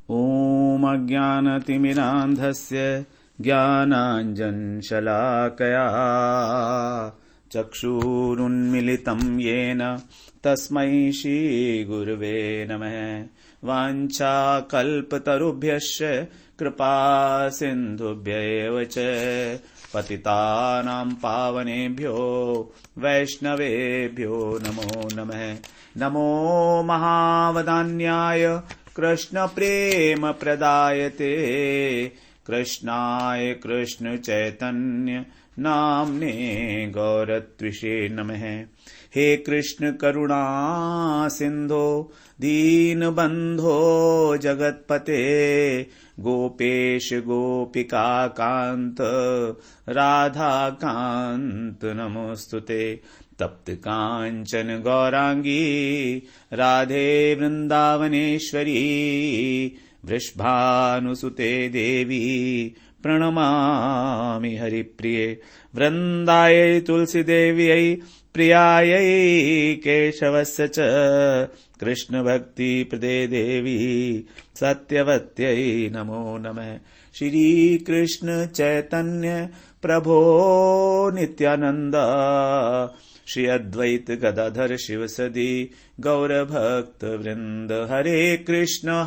ॐ अज्ञानतिमिरान्धस्य ज्ञानाञ्जनशलाकया चक्षुरुन्मिलितं येन तस्मै श्रीगुरवे नमः। वाञ्छाकल्पतरुभ्यश्च कृपासिन्धुभ्यैव च पतितानां पावनेभ्यो वैष्णवेभ्यो नमो नमः। नमो महावदान्याय कृष्णप्रेमप्रदायते कृष्णाय कृष्णचैतन्य नाम्ने गौरत्विषे नमः। हे कृष्ण करुणा सिंधो दीनबंधो जगत्पते गोपेश गोपिका कांत राधा कांत नमोस्तुते। तप्त कांचन गौरांगी राधे वृंदावनेश्वरी वृषभानुसुते देवी प्रणमामि हरिप्रिये। वृंदायै तुलसी देव्यै प्रियायै केशवस्य च कृष्ण भक्ति प्रदे देवी सत्यवत्यै नमो नमः। श्री कृष्ण चैतन्य प्रभो नित्यानंद श्री अद्वैत गदाधर शिवसदी गौर भक्त वृंद। हरे कृष्ण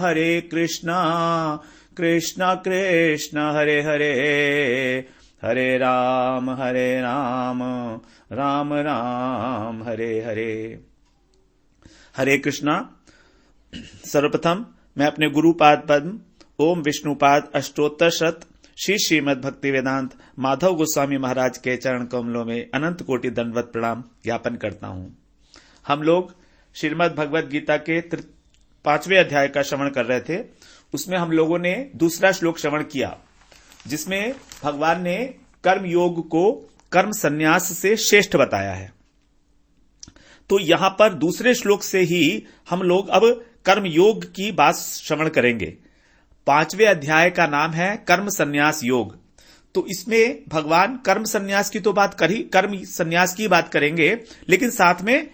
कृष्ण कृष्ण हरे हरे हरे राम राम राम हरे हरे। हरे कृष्णा। सर्वप्रथम मैं अपने गुरुपाद पद्म ओम विष्णुपाद अष्टोत्तर शत श्री श्रीमद् भक्ति वेदांत माधव गोस्वामी महाराज के चरण कमलों में अनंत कोटि दंडवत प्रणाम ज्ञापन करता हूं। हम लोग श्रीमद् भगवद गीता के 5वें अध्याय का श्रवण कर रहे थे। उसमें हम लोगों ने दूसरा श्लोक श्रवण किया जिसमें भगवान ने कर्म योग को कर्म संन्यास से श्रेष्ठ बताया है। तो यहां पर दूसरे श्लोक से ही हम लोग अब कर्म योग की बात श्रवण करेंगे। 5वें अध्याय का नाम है कर्म संन्यास योग। तो इसमें भगवान कर्म संन्यास की तो बात कर्म संन्यास की बात करेंगे, लेकिन साथ में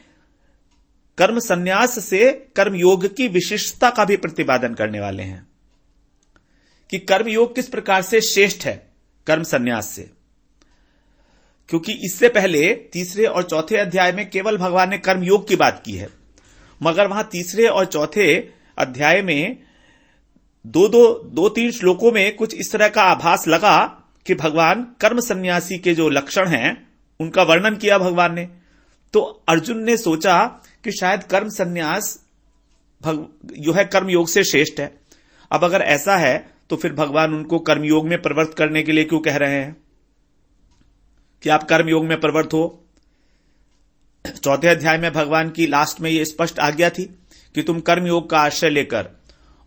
कर्म संन्यास से कर्म योग की विशिष्टता का भी प्रतिपादन करने वाले हैं कि कर्म योग किस प्रकार से श्रेष्ठ है कर्म संन्यास से। क्योंकि इससे पहले तीसरे और चौथे अध्याय में केवल भगवान ने कर्म योग की बात की है, मगर वहां तीसरे और चौथे अध्याय में दो तीन श्लोकों में कुछ इस तरह का आभास लगा कि भगवान कर्म सन्यासी के जो लक्षण हैं उनका वर्णन किया भगवान ने। तो अर्जुन ने सोचा कि शायद कर्म सन्यास जो है कर्म योग से श्रेष्ठ है। अब अगर ऐसा है तो फिर भगवान उनको कर्म योग में प्रवृत्त करने के लिए क्यों कह रहे हैं कि आप कर्म योग में प्रवृत्त हो। चौथे अध्याय में भगवान की लास्ट में यह स्पष्ट आज्ञा थी कि तुम कर्म योग का आश्रय लेकर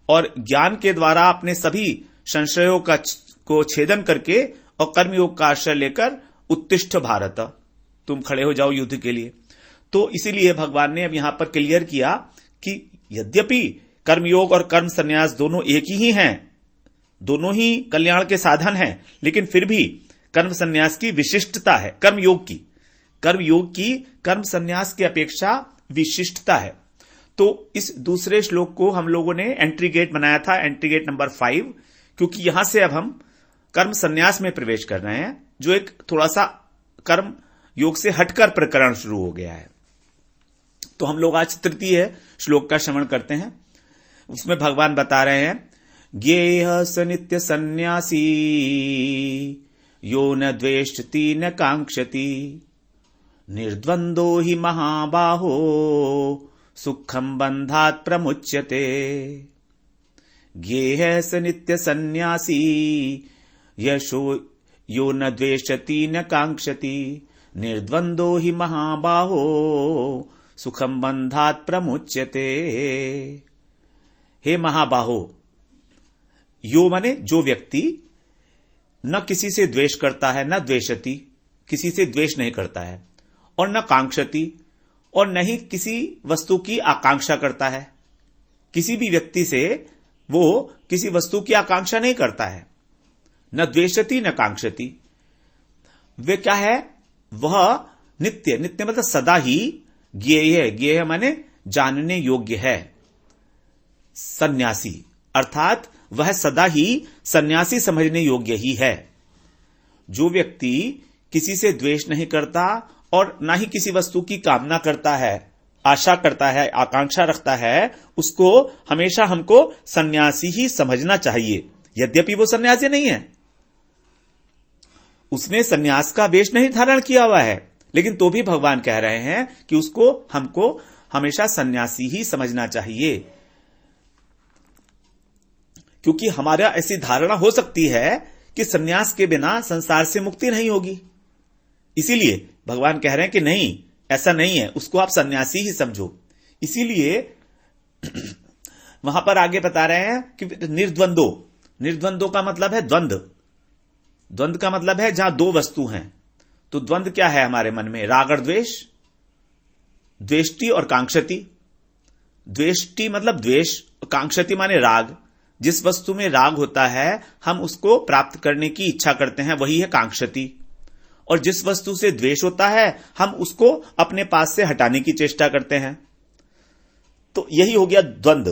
और ज्ञान के द्वारा अपने सभी संशयों को छेदन करके और कर्मयोग का आश्रय लेकर उत्तिष्ठ भारत, तुम खड़े हो जाओ युद्ध के लिए। तो इसीलिए भगवान ने अब यहां पर क्लियर किया कि यद्यपि कर्मयोग और कर्म संन्यास दोनों एक ही हैं, दोनों ही कल्याण के साधन हैं, लेकिन फिर भी कर्म संन्यास की विशिष्टता है कर्मयोग की कर्म संन्यास की अपेक्षा विशिष्टता है। तो इस दूसरे श्लोक को हम लोगों ने एंट्री गेट बनाया था, एंट्री गेट नंबर 5, क्योंकि यहां से अब हम कर्म संन्यास में प्रवेश कर रहे हैं, जो एक थोड़ा सा कर्म योग से हटकर प्रकरण शुरू हो गया है। तो हम लोग आज तृतीय श्लोक का श्रवण करते हैं। उसमें भगवान बता रहे हैं, ज्ञेयः स नित्य सन्यासी यो न द्वेष्टि न कांक्षति निर्द्वंदो हि महाबाहो सुखम बंधात् प्रमुच्यते। ज्ञेयः स नित्य सन्यासी यशो यो न द्वेष्टि न कांक्षति निर्द्वंदो हि महाबाहो सुखम बंधात् प्रमुच्यते। हे महाबाहो, यो माने जो व्यक्ति न किसी से द्वेष करता है, न द्वेषति, किसी से द्वेष नहीं करता है, और न कांक्षति, और न ही किसी वस्तु की आकांक्षा करता है। किसी भी व्यक्ति से वो किसी वस्तु की आकांक्षा नहीं करता है। न द्वेषति न कांक्षति। वे क्या है? वह नित्य, नित्य मतलब सदा ही ज्ञेय है। ज्ञेय माने जानने योग्य है। सन्यासी अर्थात वह सदा ही सन्यासी समझने योग्य ही है। जो व्यक्ति किसी से द्वेष नहीं करता और ना ही किसी वस्तु की कामना करता है, आशा करता है, आकांक्षा रखता है, उसको हमेशा हमको सन्यासी ही समझना चाहिए। यद्यपि वो सन्यासी नहीं है, उसने सन्यास का वेश नहीं धारण किया हुआ है, लेकिन तो भी भगवान कह रहे हैं कि उसको हमको हमेशा सन्यासी ही समझना चाहिए। क्योंकि हमारा ऐसी धारणा हो सकती है कि सन्यास के बिना संसार से मुक्ति नहीं होगी। इसीलिए भगवान कह रहे हैं कि नहीं, ऐसा नहीं है, उसको आप सन्यासी ही समझो। इसीलिए वहां पर आगे बता रहे हैं कि निर्द्वंदो, निर्द्वंदो का मतलब है द्वंद्व। द्वंद्व का मतलब है जहां दो वस्तु हैं। तो द्वंद्व क्या है हमारे मन में? राग और द्वेष, द्वेष्टि और कांक्षति। द्वेष्टि मतलब द्वेष, कांक्षति माने राग। जिस वस्तु में राग होता है हम उसको प्राप्त करने की इच्छा करते हैं, वही है कांक्षति। और जिस वस्तु से द्वेष होता है हम उसको अपने पास से हटाने की चेष्टा करते हैं। तो यही हो गया द्वंद्व,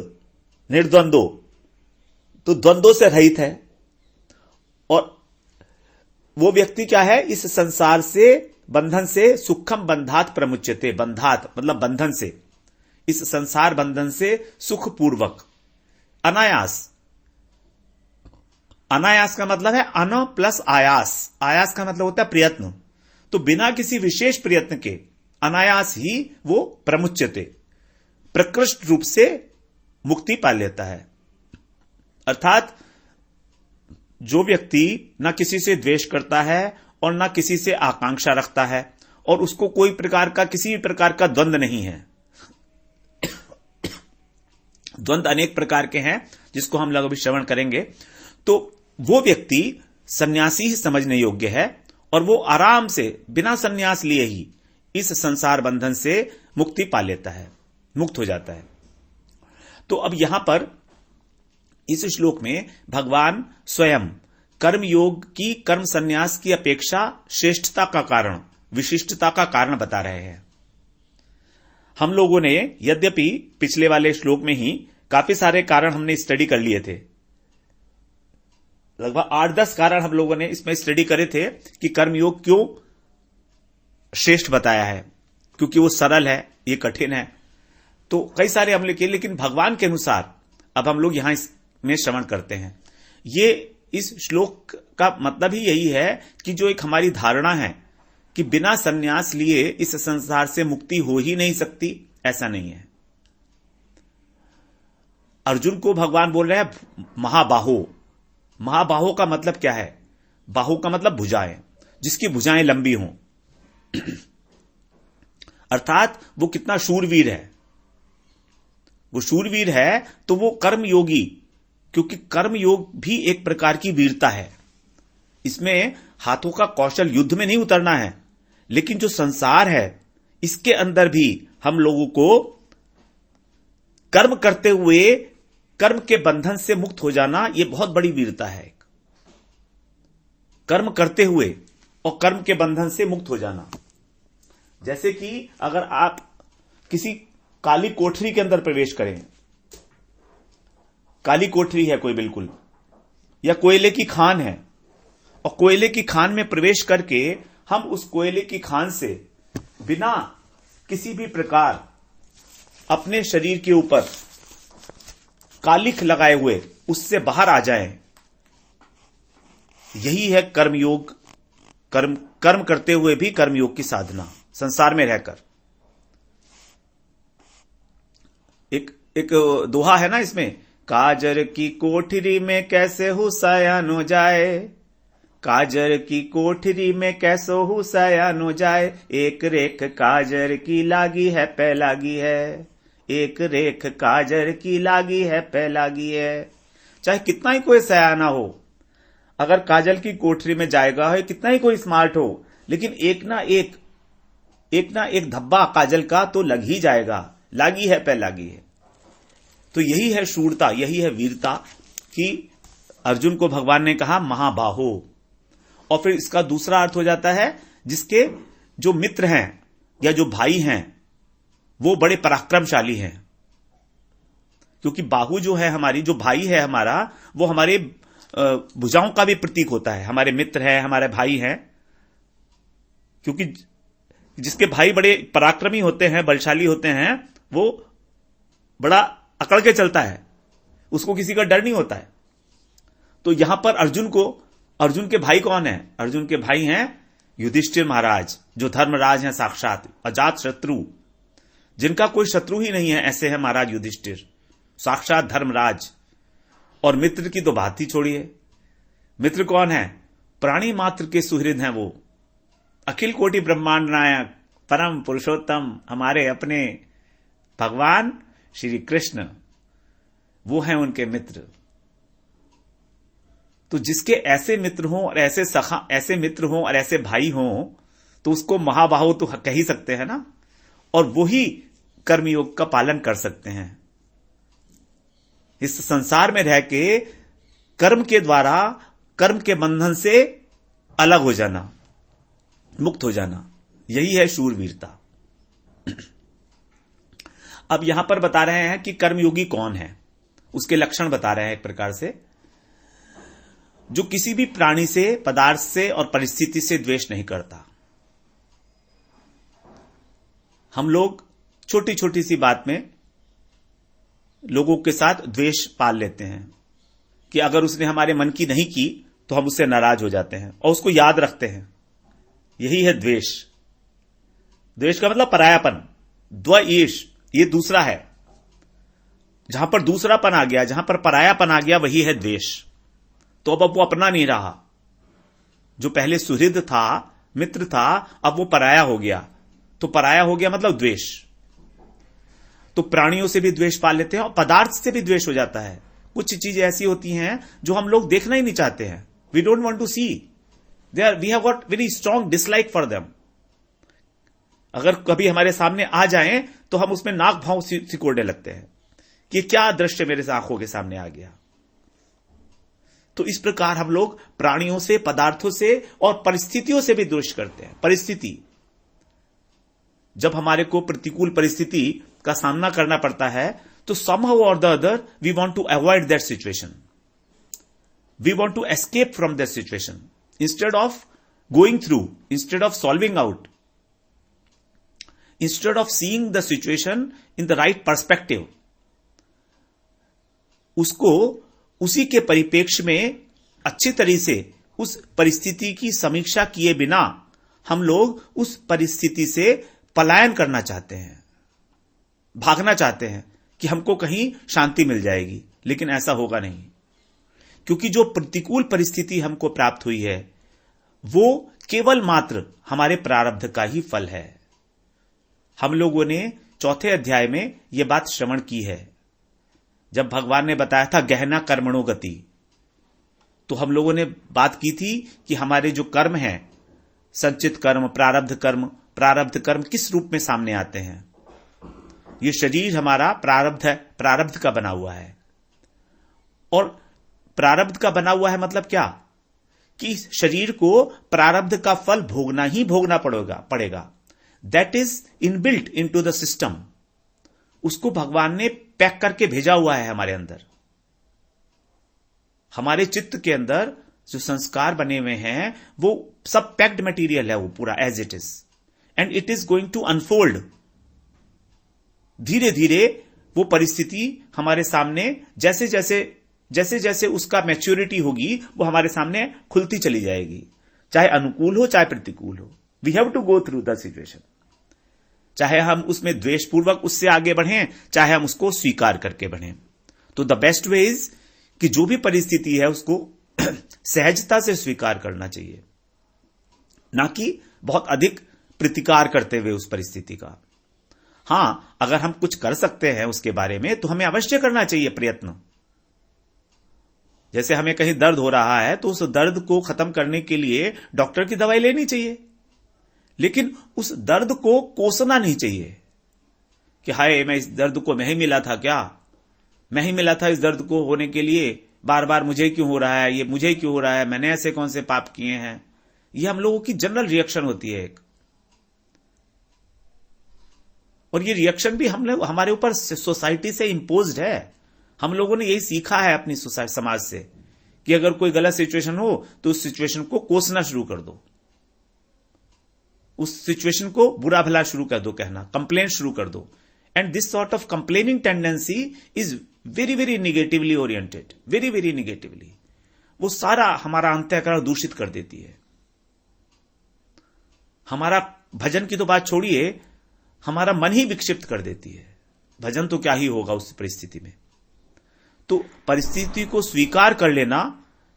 निर्द्वंदो। तो द्वंद्वों से रहित है। और वो व्यक्ति क्या है? इस संसार से, बंधन से, सुखम बंधात प्रमुच्यते। बंधात मतलब बंधन से, इस संसार बंधन से सुखपूर्वक, अनायास। अनायास का मतलब है अन प्लस आयास। आयास का मतलब होता है प्रयत्न। तो बिना किसी विशेष प्रयत्न के अनायास ही वो प्रमुच्यते, प्रकृष्ट रूप से मुक्ति पा लेता है। अर्थात जो व्यक्ति ना किसी से द्वेष करता है और ना किसी से आकांक्षा रखता है और उसको कोई प्रकार का, किसी भी प्रकार का द्वंद्व नहीं है। द्वंद्व अनेक प्रकार के हैं जिसको हम लोग अभी श्रवण करेंगे। तो वो व्यक्ति सन्यासी ही समझने योग्य है और वो आराम से बिना सन्यास लिए ही इस संसार बंधन से मुक्ति पा लेता है, मुक्त हो जाता है। तो अब यहां पर इस श्लोक में भगवान स्वयं कर्म योग की, कर्म संन्यास की अपेक्षा श्रेष्ठता का कारण, विशिष्टता का कारण बता रहे हैं। हम लोगों ने यद्यपि पिछले वाले श्लोक में ही काफी सारे कारण हमने स्टडी कर लिए थे, लगभग 8-10 कारण हम लोगों ने इसमें स्टडी करे थे कि कर्मयोग क्यों श्रेष्ठ बताया है। क्योंकि वो सरल है, ये कठिन है, तो कई सारे हमले किए। लेकिन भगवान के अनुसार अब हम लोग यहां इसमें श्रवण करते हैं। ये इस श्लोक का मतलब ही यही है कि जो एक हमारी धारणा है कि बिना संन्यास लिए इस संसार से मुक्ति हो ही नहीं सकती, ऐसा नहीं है। अर्जुन को भगवान बोल रहे हैं महाबाहो। महाबाहो का मतलब क्या है? बाहु का मतलब भुजाएं, जिसकी भुजाएं लंबी हों। अर्थात वो कितना शूरवीर है। वो शूरवीर है तो वो कर्म योगी, क्योंकि कर्म योग भी एक प्रकार की वीरता है। इसमें हाथों का कौशल युद्ध में नहीं उतरना है, लेकिन जो संसार है इसके अंदर भी हम लोगों को कर्म करते हुए कर्म के बंधन से मुक्त हो जाना, यह बहुत बड़ी वीरता है। कर्म करते हुए और कर्म के बंधन से मुक्त हो जाना। जैसे कि अगर आप किसी काली कोठरी के अंदर प्रवेश करें, काली कोठरी है कोई बिल्कुल, या कोयले की खान है, और कोयले की खान में प्रवेश करके हम उस कोयले की खान से बिना किसी भी प्रकार अपने शरीर के ऊपर कालिख लगाए हुए उससे बाहर आ जाएं, यही है कर्मयोग। कर्म करते हुए भी कर्मयोग की साधना, संसार में रहकर। एक दोहा है ना इसमें, काजर की कोठरी में कैसे हुसैन हो जाए, काजर की कोठरी में कैसे हुसैन हो जाए, एक रेख काजर की लागी है पै लागी है, एक रेख काजर की लागी है पै लागी है। चाहे कितना ही कोई सयाना हो, अगर काजल की कोठरी में जाएगा है, कितना ही कोई स्मार्ट हो, लेकिन एक ना एक धब्बा काजल का तो लग ही जाएगा, लागी है पै लागी है। तो यही है शूरता, यही है वीरता कि अर्जुन को भगवान ने कहा महाबाहो। और फिर इसका दूसरा अर्थ हो जाता है जिसके जो मित्र हैं या जो भाई हैं वो बड़े पराक्रमशाली हैं। क्योंकि बाहु जो है हमारी, जो भाई है हमारा, वो हमारे भुजाओं का भी प्रतीक होता है, हमारे मित्र है, हमारे भाई हैं। क्योंकि जिसके भाई बड़े पराक्रमी होते हैं, बलशाली होते हैं, वो बड़ा अकड़ के चलता है, उसको किसी का डर नहीं होता है। तो यहां पर अर्जुन के भाई कौन है? अर्जुन के भाई हैं युधिष्ठिर महाराज, जो धर्मराज हैं साक्षात, अजात शत्रु, जिनका कोई शत्रु ही नहीं है, ऐसे है महाराज युधिष्ठिर, साक्षात धर्मराज। और मित्र की तो बात ही छोड़िए। मित्र कौन है? प्राणी मात्र के सुहृद हैं वो, अखिल कोटि ब्रह्मांड नायक परम पुरुषोत्तम, हमारे अपने भगवान श्री कृष्ण, वो हैं उनके मित्र। तो जिसके ऐसे मित्र हों और ऐसे सखा, ऐसे मित्र हों और ऐसे भाई हों, तो उसको महाबाहु तो कह ही सकते हैं ना। और वही कर्मयोग का पालन कर सकते हैं। इस संसार में रह के कर्म के द्वारा, कर्म के बंधन से अलग हो जाना, मुक्त हो जाना, यही है शूरवीरता। अब यहां पर बता रहे हैं कि कर्मयोगी कौन है, उसके लक्षण बता रहे हैं एक प्रकार से। जो किसी भी प्राणी से, पदार्थ से और परिस्थिति से द्वेष नहीं करता। हम लोग छोटी छोटी सी बात में लोगों के साथ द्वेष पाल लेते हैं कि अगर उसने हमारे मन की नहीं की तो हम उससे नाराज हो जाते हैं और उसको याद रखते हैं। यही है द्वेष। द्वेष का मतलब परायापन, द्वेष, ये दूसरा है। जहां पर दूसरापन आ गया, जहां पर परायापन आ गया, वही है द्वेष। तो अब वो अपना नहीं रहा। जो पहले सुहृद था, मित्र था, अब वो पराया हो गया। तो पराया हो गया मतलब द्वेष। तो प्राणियों से भी द्वेष पाल लेते हैं और पदार्थ से भी द्वेष हो जाता है। कुछ चीजें ऐसी होती हैं जो हम लोग देखना ही नहीं चाहते हैं। We don't want to see, we have got very strong dislike for them. अगर कभी हमारे सामने आ जाएं तो हम उसमें नाक भाव सिकोड़ने लगते हैं कि क्या दृश्य मेरे आंखों के सामने आ गया। तो इस प्रकार हम लोग प्राणियों से, पदार्थों से और परिस्थितियों से भी द्वेष करते हैं। परिस्थिति, जब हमारे को प्रतिकूल परिस्थिति का सामना करना पड़ता है तो somehow or the other we want to avoid that situation. We want to escape from that situation instead of going through, instead of solving out, instead of seeing the situation in the right perspective. उसको उसी के परिप्रेक्ष्य में अच्छी तरह से उस परिस्थिति की समीक्षा किए बिना हम लोग उस परिस्थिति से पलायन करना चाहते हैं, भागना चाहते हैं कि हमको कहीं शांति मिल जाएगी। लेकिन ऐसा होगा नहीं, क्योंकि जो प्रतिकूल परिस्थिति हमको प्राप्त हुई है वो केवल मात्र हमारे प्रारब्ध का ही फल है। हम लोगों ने चौथे अध्याय में यह बात श्रवण की है, जब भगवान ने बताया था गहना कर्मणो गति। तो हम लोगों ने बात की थी कि हमारे जो कर्म हैं, संचित कर्म, प्रारब्ध कर्म किस रूप में सामने आते हैं। ये शरीर हमारा प्रारब्ध है, प्रारब्ध का बना हुआ है। और प्रारब्ध का बना हुआ है मतलब क्या? कि शरीर को प्रारब्ध का फल भोगना ही भोगना पड़ेगा। That is inbuilt into the system. उसको भगवान ने पैक करके भेजा हुआ है हमारे अंदर। हमारे चित्त के अंदर जो संस्कार बने हुए हैं वो सब पैक्ड मटेरियल है, वो पूरा as it is, and it is going to unfold. धीरे धीरे वो परिस्थिति हमारे सामने जैसे जैसे उसका मैच्योरिटी होगी वो हमारे सामने खुलती चली जाएगी, चाहे अनुकूल हो चाहे प्रतिकूल हो। We have to go through the situation, चाहे हम उसमें द्वेषपूर्वक उससे आगे बढ़ें, चाहे हम उसको स्वीकार करके बढ़ें। तो द बेस्ट वे इज कि जो भी परिस्थिति है उसको सहजता से स्वीकार करना चाहिए, ना कि बहुत अधिक प्रतिकार करते हुए उस परिस्थिति का। हां, अगर हम कुछ कर सकते हैं उसके बारे में तो हमें अवश्य करना चाहिए प्रयत्न। जैसे हमें कहीं दर्द हो रहा है तो उस दर्द को खत्म करने के लिए डॉक्टर की दवाई लेनी चाहिए, लेकिन उस दर्द को कोसना नहीं चाहिए कि हाय मैं इस दर्द को मैं ही मिला था क्या, मैं ही मिला था इस दर्द को होने के लिए, बार बार मुझे क्यों हो रहा है, ये मुझे क्यों हो रहा है, मैंने ऐसे कौन से पाप किए हैं। ये हम लोगों की जनरल रिएक्शन होती है एक, और ये रिएक्शन भी हम लोग हमारे ऊपर सोसाइटी से इंपोज्ड है। हम लोगों ने यही सीखा है अपनी सोसाइटी समाज से कि अगर कोई गलत सिचुएशन हो तो उस सिचुएशन को कोसना शुरू कर दो, उस सिचुएशन को बुरा भला शुरू कर दो कहना, कंप्लेंट शुरू कर दो। And this sort of complaining tendency is very very negatively oriented, very very negatively. वो सारा हमारा अंतःकरण दूषित कर देती है। हमारा भजन की तो बात छोड़िए, हमारा मन ही विक्षिप्त कर देती है। भजन तो क्या ही होगा उस परिस्थिति में। तो परिस्थिति को स्वीकार कर लेना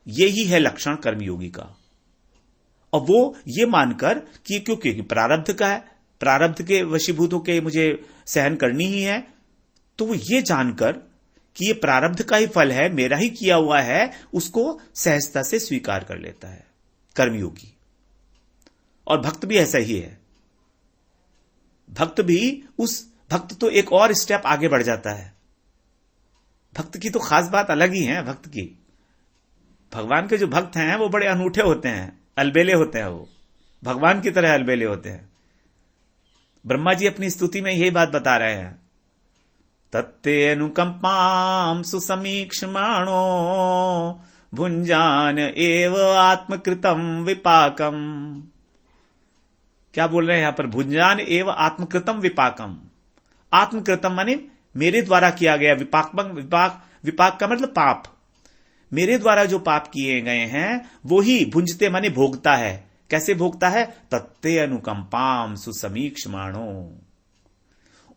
यही है लक्षण कर्मयोगी का। और वो ये मानकर कि क्योंकि प्रारब्ध का है, प्रारब्ध के वशीभूत होकर मुझे सहन करनी ही है, तो वो ये जानकर कि ये प्रारब्ध का ही फल है, मेरा ही किया हुआ है, उसको सहजता से स्वीकार कर लेता है कर्मयोगी। और भक्त भी ऐसा ही है। भक्त तो एक और स्टेप आगे बढ़ जाता है। भक्त की तो खास बात अलग ही है। भक्त की, भगवान के जो भक्त हैं वो बड़े अनूठे होते हैं, अलबेले होते हैं। वो भगवान की तरह अलबेले होते हैं। ब्रह्मा जी अपनी स्तुति में यही बात बता रहे हैं, तत्ते अनुकंपाम सुसमीक्षमाणो भुंजान एव आत्मकृतम विपाकम। क्या बोल रहे हैं यहां पर? भुंजान एव आत्मकृतम विपाकम। आत्मकृतम माने मेरे द्वारा किया गया, विपाक का मतलब पाप। मेरे द्वारा जो पाप किए गए हैं वो ही भुंजते माने भोगता है। कैसे भोगता है? तत्ते अनुकंपाम सुसमीक्षमाणो।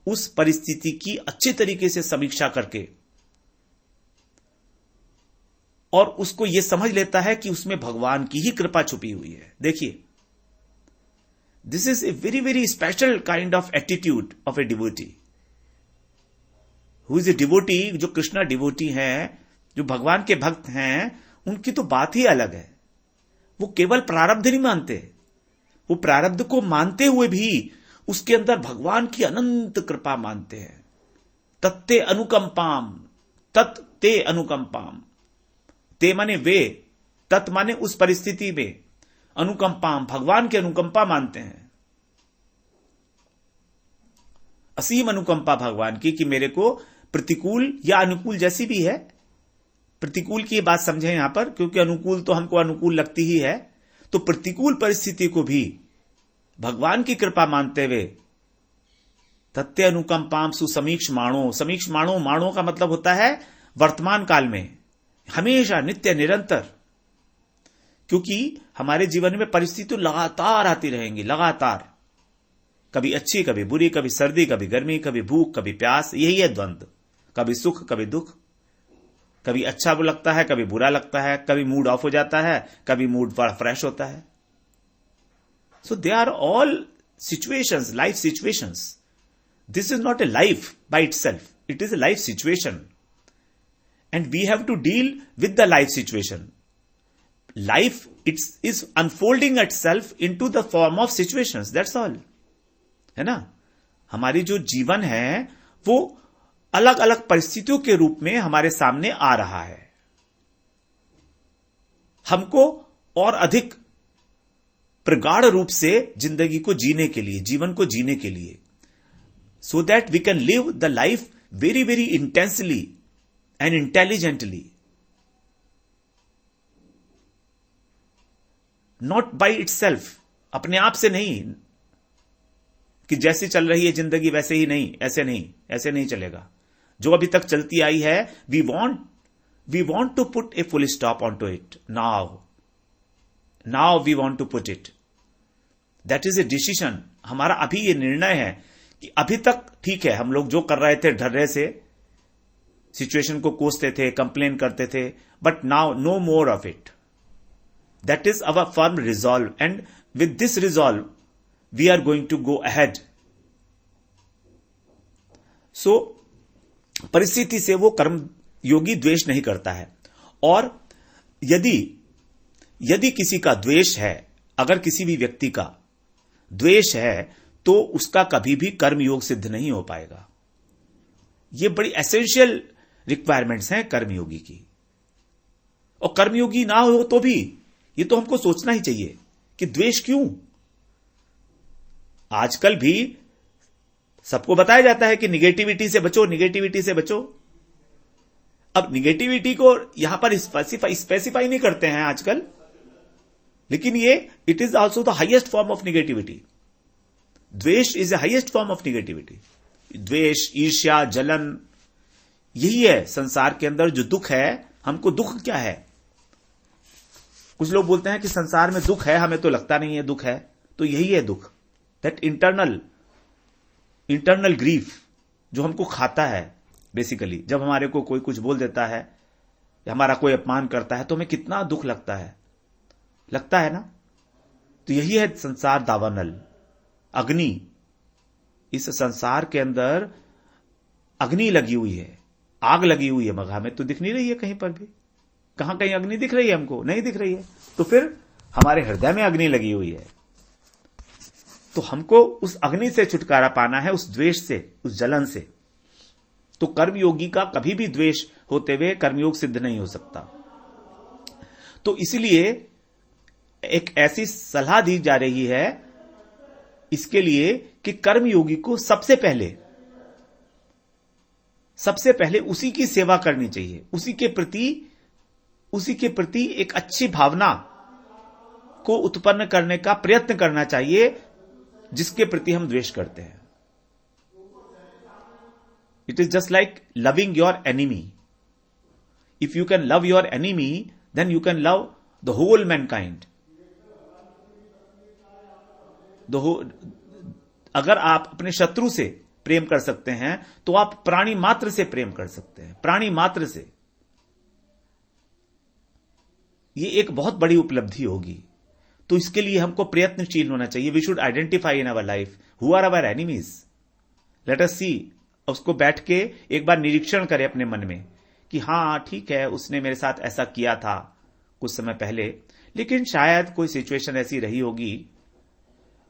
उस परिस्थिति की अच्छे तरीके से समीक्षा करके और उसको यह समझ लेता है कि उसमें भगवान की ही कृपा छुपी हुई है। देखिए, this is a very very special kind of attitude of a devotee. Who is a devotee, जो कृष्णा डिवोटी हैं, जो भगवान के भक्त हैं, उनकी तो बात ही अलग है। वो केवल प्रारब्ध नहीं मानते, वो प्रारब्ध को मानते हुए भी उसके अंदर भगवान की अनंत कृपा मानते हैं। तत्ते अनुकंपाम, तत्ते अनुकंपाम। ते माने वे, तत् माने उस परिस्थिति में, अनुकंपाम भगवान की अनुकंपा मानते हैं। असीम अनुकंपा भगवान की कि मेरे को प्रतिकूल या अनुकूल जैसी भी है, प्रतिकूल की बात समझें यहां पर, क्योंकि अनुकूल तो हमको अनुकूल लगती ही है, तो प्रतिकूल परिस्थिति को भी भगवान की कृपा मानते हुए तत्ते अनुकंपाम सुसमीक्षमाणो। समीक्षमाणो, माणो का मतलब होता है वर्तमान काल में, हमेशा, नित्य, निरंतर। क्योंकि हमारे जीवन में परिस्थिति लगातार आती रहेंगी, लगातार, कभी अच्छी कभी बुरी, कभी सर्दी कभी गर्मी, कभी भूख कभी प्यास, यही है द्वंद्व। कभी सुख कभी दुख, कभी अच्छा वो लगता है कभी बुरा लगता है, कभी मूड ऑफ हो जाता है, कभी मूड बड़ा फ्रेश होता है। So they are all situations, life situations. This is not a life by itself, it is a life situation and we have to deal with the life situation. Life is unfolding itself into the form of situations, that's all, है ना। हमारी जो जीवन है वो अलग अलग परिस्थितियों के रूप में हमारे सामने आ रहा है। हमको और अधिक प्रगाढ़ रूप से जिंदगी को जीने के लिए, जीवन को जीने के लिए, so that we can live the life very very intensely and intelligently, not by itself, अपने आप से नहीं कि जैसी चल रही है जिंदगी वैसे ही नहीं, ऐसे नहीं, ऐसे नहीं चलेगा। जो अभी तक चलती आई है, we want to put a full stop on to it now we want to put it. That is a decision. हमारा अभी ये निर्णय है कि अभी तक ठीक है, हम लोग जो कर रहे थे ढर्रे से, सिचुएशन को कोसते थे, कंप्लेन करते थे, but now no more of it. That is our firm resolve and with this resolve we are going to go ahead. So, परिस्थिति से वो कर्म योगी द्वेष नहीं करता है। और यदि किसी का द्वेष है, अगर किसी भी व्यक्ति का द्वेष है, तो उसका कभी भी कर्मयोग सिद्ध नहीं हो पाएगा। ये बड़ी एसेंशियल रिक्वायरमेंट्स हैं कर्मयोगी की। और कर्मयोगी ना हो तो भी ये तो हमको सोचना ही चाहिए कि द्वेष क्यों। आजकल भी सबको बताया जाता है कि निगेटिविटी से बचो, निगेटिविटी से बचो। अब निगेटिविटी को यहां पर स्पेसिफाई नहीं करते हैं आजकल, लेकिन ये it is also the highest form of negativity. द्वेष is the highest form of negativity. द्वेष, ईर्ष्या, जलन, यही है संसार के अंदर जो दुख है. हमको दुख क्या है? कुछ लोग बोलते हैं कि संसार में दुख है, हमें तो लगता नहीं है दुख है. तो यही है दुख, दैट इंटरनल ग्रीफ जो हमको खाता है. बेसिकली जब हमारे को कोई कुछ बोल देता है या हमारा कोई अपमान करता है तो हमें कितना दुख लगता है ना. तो यही है संसार दावानल, अग्नि. इस संसार के अंदर अग्नि लगी हुई है, आग लगी हुई है, मगर हमें तो दिख नहीं रही है कहीं पर भी. कहां कहीं अग्नि दिख रही है? हमको नहीं दिख रही है. तो फिर हमारे हृदय में अग्नि लगी हुई है. तो हमको उस अग्नि से छुटकारा पाना है, उस द्वेष से, उस जलन से. तो कर्मयोगी का कभी भी द्वेष होते हुए कर्मयोग सिद्ध नहीं हो सकता. तो इसलिए एक ऐसी सलाह दी जा रही है इसके लिए कि कर्मयोगी को सबसे पहले उसी की सेवा करनी चाहिए, उसी के प्रति एक अच्छी भावना को उत्पन्न करने का प्रयत्न करना चाहिए जिसके प्रति हम द्वेष करते हैं. It is just like loving your enemy. If you can love your enemy then you can love the whole mankind. अगर आप अपने शत्रु से प्रेम कर सकते हैं तो आप प्राणी मात्र से प्रेम कर सकते हैं, प्राणी मात्र से. ये एक बहुत बड़ी उपलब्धि होगी. तो इसके लिए हमको प्रयत्नशील होना चाहिए. We should identify in our life who are our enemies. Let us see. उसको बैठ के एक बार निरीक्षण करें अपने मन में कि हां ठीक है, उसने मेरे साथ ऐसा किया था कुछ समय पहले, लेकिन शायद कोई सिचुएशन ऐसी रही होगी,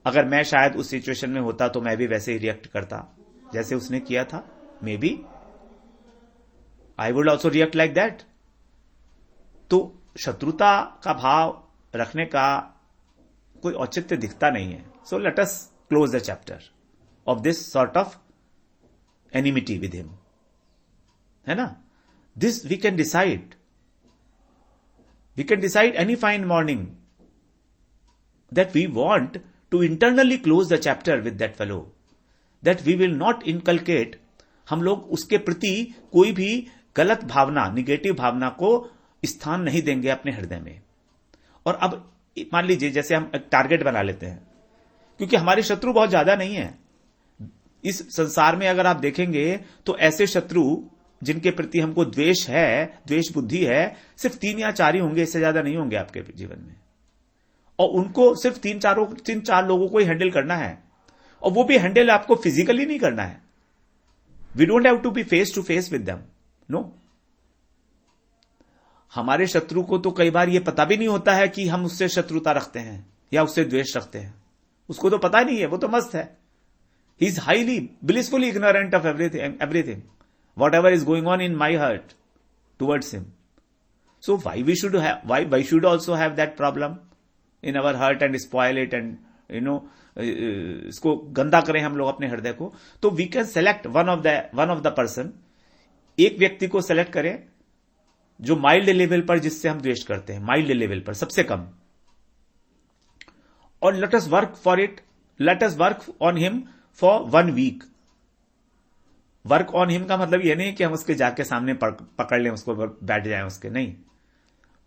अगर मैं शायद उस सिचुएशन में होता तो मैं भी वैसे ही रिएक्ट करता जैसे उसने किया था. Maybe I would also react like that. तो शत्रुता का भाव रखने का कोई औचित्य दिखता नहीं है. So let us close the chapter of this sort of enmity with him, है ना. This we can decide any fine morning that we want to internally close the chapter with that fellow, that we will not inculcate. हम लोग उसके प्रति कोई भी गलत भावना, negative भावना को स्थान नहीं देंगे अपने हृदय में. और अब मान लीजिए जैसे हम एक टारगेट बना लेते हैं, क्योंकि हमारे शत्रु बहुत ज्यादा नहीं है इस संसार में. अगर आप देखेंगे तो ऐसे शत्रु जिनके प्रति हमको द्वेष है, द्वेष बुद्धि है, सिर्फ 3 या 4 ही होंगे, इससे ज्यादा नहीं होंगे आपके जीवन में. और उनको सिर्फ 3-4 लोगों को ही हैंडल करना है, और वो भी हैंडल आपको फिजिकली नहीं करना है. We don't have to be face to face with them. No. हमारे शत्रु को तो कई बार ये पता भी नहीं होता है कि हम उससे शत्रुता रखते हैं या उससे द्वेष रखते हैं. उसको तो पता नहीं है, वो तो मस्त है. He is highly blissfully ignorant of everything what ever is going on in my heart towards him. So why should also have that problem in our heart and spoil it and इसको गंदा करें हम लोग अपने हृदय को. तो we can select one of the person. एक व्यक्ति को सेलेक्ट करें जो माइल्ड लेवल पर, जिससे हम द्वेष करते हैं, माइल्ड लेवल पर सबसे कम, और let us work for it. Let us work on him for 1 week. Work on him का मतलब यह नहीं कि हम उसके जाके सामने पकड़ लें, उसको बैठ जाएं उसके, नहीं.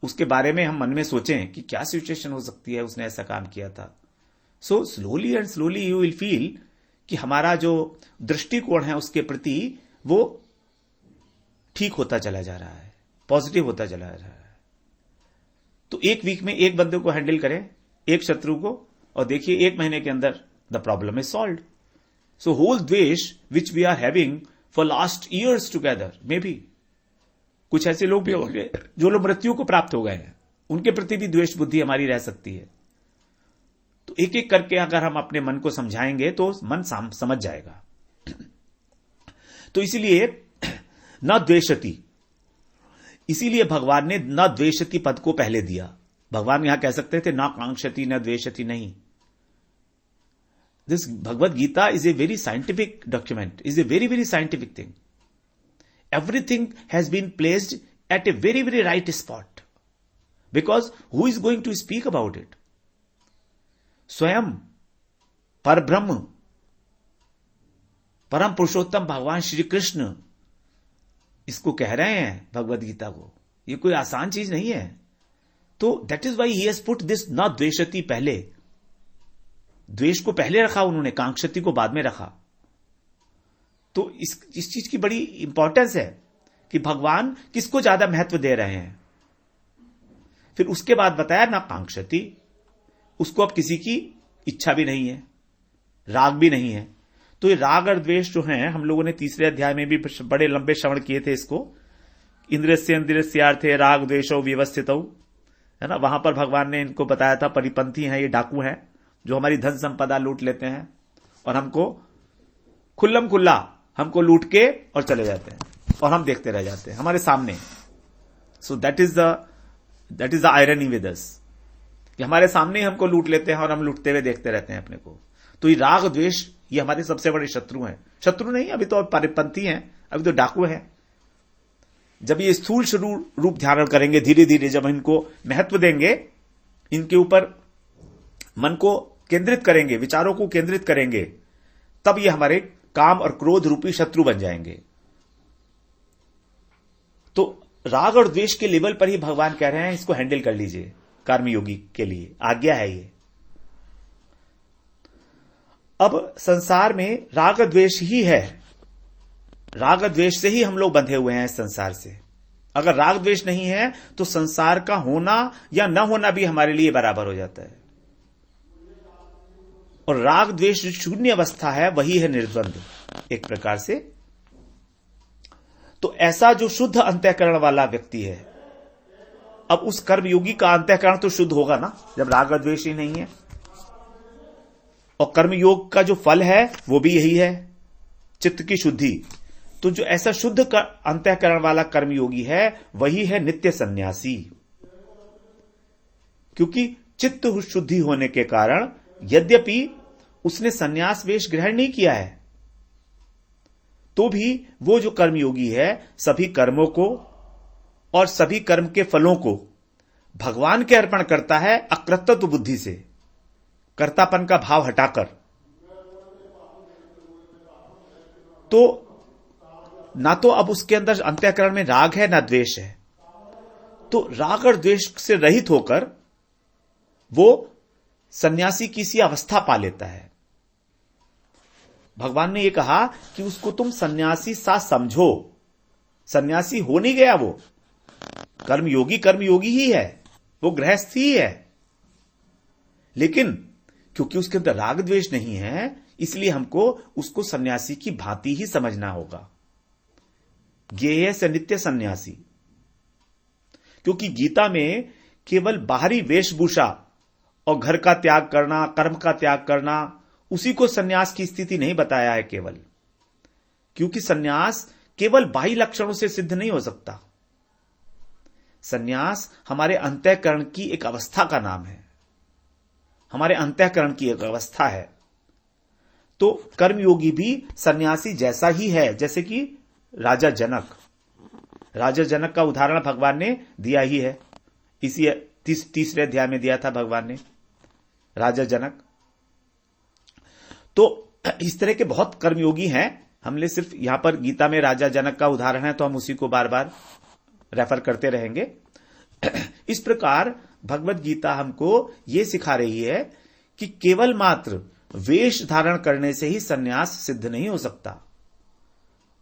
उसके बारे में हम मन में सोचें कि क्या सिचुएशन हो सकती है, उसने ऐसा काम किया था. So slowly and slowly you will feel कि हमारा जो दृष्टिकोण है उसके प्रति वो ठीक होता चला जा रहा है, पॉजिटिव होता चला जा रहा है. तो 1 वीक में एक बंदे को हैंडल करें, एक शत्रु को, और देखिए 1 महीने के अंदर the problem is solved. So whole द्वेष which we are having for last years together, maybe कुछ ऐसे लोग भी होंगे जो लोग मृत्यु को प्राप्त हो गए हैं, उनके प्रति भी द्वेष बुद्धि हमारी रह सकती है. तो एक एक करके अगर हम अपने मन को समझाएंगे तो मन समझ जाएगा. तो इसलिए न द्वेषति, इसीलिए भगवान ने न द्वेषति पद को पहले दिया. भगवान यहां कह सकते थे न कांक्षति न द्वेषति, नहीं. This Bhagavad Gita is a very scientific document, is a very very scientific thing. everything has been placed at a very, very right spot. Because who is going to speak about it? स्वयं परब्रह्म, परम पुरुषोत्तम भगवान श्री कृष्ण इसको कह रहे हैं भगवद गीता को। ये कोई आसान चीज नहीं है। तो that is why he has put this न द्वेषति पहले। द्वेष को पहले रखा उन्होंने, कांक्षति को बाद में रखा। तो इस चीज की बड़ी इंपॉर्टेंस है कि भगवान किसको ज्यादा महत्व दे रहे हैं। फिर उसके बाद बताया ना कांक्षति, उसको अब किसी की इच्छा भी नहीं है, राग भी नहीं है। तो ये राग और द्वेष जो है, हम लोगों ने तीसरे अध्याय में भी बड़े लंबे श्रवण किए थे इसको। इंद्रियस्य इंद्रियस्यार्थे राग द्वेषो व्यवस्थितौ, है ना। वहां पर भगवान ने इनको बताया था परिपंथी हैं, ये डाकू हैं जो हमारी धन संपदा लूट लेते हैं और हमको खुल्लम खुल्ला हमको लूट के और चले जाते हैं और हम देखते रह जाते हैं हमारे सामने। So that is the irony with us कि हमारे सामने ही हमको लूट लेते हैं और हम लूटते हुए देखते रहते हैं अपने को। तो ये राग द्वेष ये हमारे सबसे बड़े शत्रु हैं। शत्रु नहीं, अभी तो परिपंथी हैं, अभी तो डाकू हैं। जब ये स्थूल रूप धारण करेंगे, धीरे धीरे जब इनको महत्व देंगे, इनके ऊपर मन को केंद्रित करेंगे, विचारों को केंद्रित करेंगे, तब ये हमारे काम और क्रोध रूपी शत्रु बन जाएंगे। तो राग और द्वेष के लेवल पर ही भगवान कह रहे हैं इसको हैंडल कर लीजिए। कर्मयोगी के लिए आज्ञा है ये। अब संसार में राग द्वेष ही है, राग द्वेष से ही हम लोग बंधे हुए हैं इस संसार से। अगर राग द्वेष नहीं है तो संसार का होना या न होना भी हमारे लिए बराबर हो जाता है। और राग द्वेष शून्य अवस्था है, वही है निर्द्वंद एक प्रकार से। तो ऐसा जो शुद्ध अंतःकरण वाला व्यक्ति है, अब उस कर्मयोगी का अंतःकरण तो शुद्ध होगा ना जब राग द्वेष ही नहीं है। और कर्मयोग का जो फल है वो भी यही है, चित्त की शुद्धि। तो जो ऐसा शुद्ध अंतःकरण वाला कर्मयोगी है वही है नित्य सन्यासी। क्योंकि चित्त शुद्धि होने के कारण यद्यपि उसने सन्यास वेश ग्रहण नहीं किया है, तो भी वो जो कर्मयोगी है सभी कर्मों को और सभी कर्म के फलों को भगवान के अर्पण करता है अकृतत्व बुद्धि से, कर्तापन का भाव हटाकर। तो ना तो अब उसके अंदर अंतःकरण में राग है ना द्वेष है। तो राग और द्वेष से रहित होकर वो सन्यासी की सी अवस्था पा लेता है। भगवान ने ये कहा कि उसको तुम सन्यासी सा समझो। सन्यासी हो नहीं गया वो, कर्मयोगी ही है, वो गृहस्थ ही है। लेकिन क्योंकि उसके अंदर राग द्वेष नहीं है, इसलिए हमको उसको सन्यासी की भांति ही समझना होगा। ज्ञेय से नित्य सन्यासी। क्योंकि गीता में केवल बाहरी वेशभूषा और घर का त्याग करना, कर्म का त्याग करना, उसी को सन्यास की स्थिति नहीं बताया है केवल। क्योंकि सन्यास केवल बाह्य लक्षणों से सिद्ध नहीं हो सकता। सन्यास हमारे अंतःकरण की एक अवस्था का नाम है, हमारे अंतःकरण की एक अवस्था है। तो कर्मयोगी भी सन्यासी जैसा ही है, जैसे कि राजा जनक का उदाहरण भगवान ने दिया ही है। इसी तीसरे अध्याय में दिया था भगवान ने राजा जनक। तो इस तरह के बहुत कर्मयोगी हैं। हमने सिर्फ यहां पर गीता में राजा जनक का उदाहरण है तो हम उसी को बार बार रेफर करते रहेंगे। इस प्रकार भगवत गीता हमको यह सिखा रही है कि केवल मात्र वेश धारण करने से ही सन्यास सिद्ध नहीं हो सकता।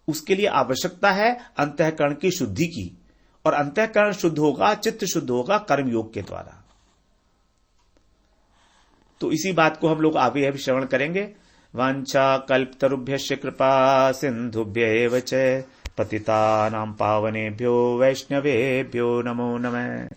उसके लिए आवश्यकता है अंतःकरण की शुद्धि की, और अंतःकरण शुद्ध होगा, चित्त शुद्ध होगा कर्मयोग के द्वारा। तो इसी बात को हम लोग आगे अभी श्रवण करेंगे। वांछा कल्पतरुभ्यश्च कृपा सिंधुभ्य एव च पतितानां पावनेभ्यो वैष्णवेभ्यो नमो नमः।